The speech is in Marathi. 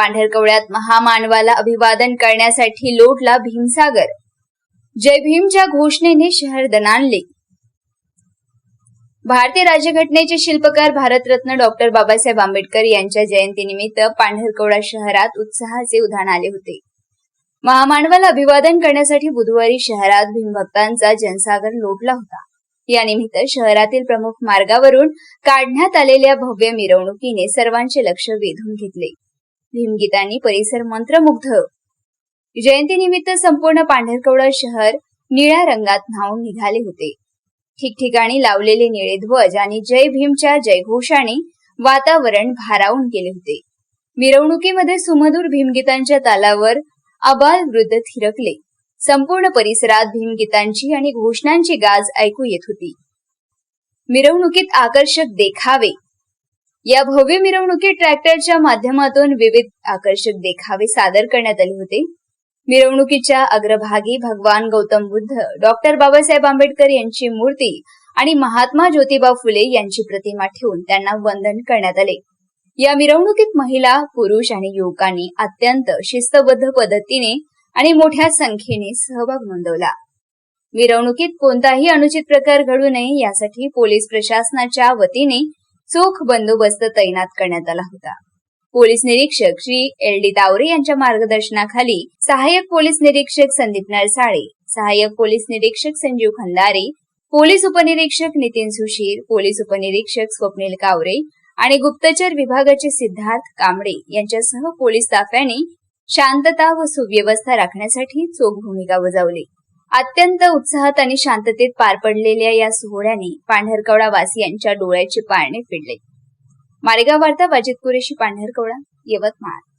पांढरकवड्यात महामानवाला अभिवादन करण्यासाठी लोटला भीमसागर. जय भीमच्या घोषणेने शहर दणाणले. भारतीय राज्यघटनेचे शिल्पकार भारतरत्न डॉक्टर बाबासाहेब आंबेडकर यांच्या जयंतीनिमित्त पांढरकवडा शहरात उत्साहाचे उधाण आले होते. महामानवाला अभिवादन करण्यासाठी बुधवारी शहरात भीमभक्तांचा जनसागर लोटला होता. यानिमित्त शहरातील प्रमुख मार्गावरून काढण्यात आलेल्या भव्य मिरवणुकीने सर्वांचे लक्ष वेधून घेतले. भीमगीतांनी परिसर मंत्रमुग्ध. जयंतीनिमित्त संपूर्ण पांढरकवडा शहर निळ्या रंगात न्हाऊन निघाले होते. ठिकठिकाणी लावलेले निळे ध्वज आणि जय भीमच्या जयघोषाने वातावरण भारावून गेले होते. मिरवणुकीमध्ये सुमधुर भीमगीतांच्या तालावर आबाल वृद्ध थिरकले. संपूर्ण परिसरात भीमगीतांची आणि घोषणांची गाज ऐकू येत होती. मिरवणुकीत आकर्षक देखावे. या भव्य मिरवणुकीत ट्रॅक्टरच्या माध्यमातून विविध आकर्षक देखावे सादर करण्यात आले होते. मिरवणुकीच्या अग्रभागी भगवान गौतम बुद्ध, डॉक्टर बाबासाहेब आंबेडकर यांची मूर्ती आणि महात्मा ज्योतिबा फुले यांची प्रतिमा ठेवून त्यांना वंदन करण्यात आले. या मिरवणुकीत महिला, पुरुष आणि युवकांनी अत्यंत शिस्तबद्ध पद्धतीने आणि मोठ्या संख्येने सहभाग नोंदवला. मिरवणुकीत कोणताही अनुचित प्रकार घडू नये यासाठी पोलीस प्रशासनाच्या वतीने चोख बंदोबस्त तैनात करण्यात आला होता. पोलीस निरीक्षक श्री LD तावरे यांच्या मार्गदर्शनाखाली सहाय्यक पोलीस निरीक्षक संदीप नरसाळे, सहाय्यक पोलीस निरीक्षक संजीव खंदारे, पोलीस उपनिरीक्षक नितीन सुशीर, पोलीस उपनिरीक्षक स्वप्नील कावरे आणि गुप्तचर विभागाचे सिद्धार्थ कांबळे यांच्यासह पोलीस ताफ्याने शांतता व सुव्यवस्था राखण्यासाठी चोख भूमिका बजावली. अत्यंत उत्साहात आणि शांततेत पार पडलेल्या या सोहळ्याने पांढरकवडा वासियांच्या डोळ्याचे पारणे फिरले. मालेगाव वार्ता, वाजिद कुरेशी, पांढरकवडा, यवतमाळ.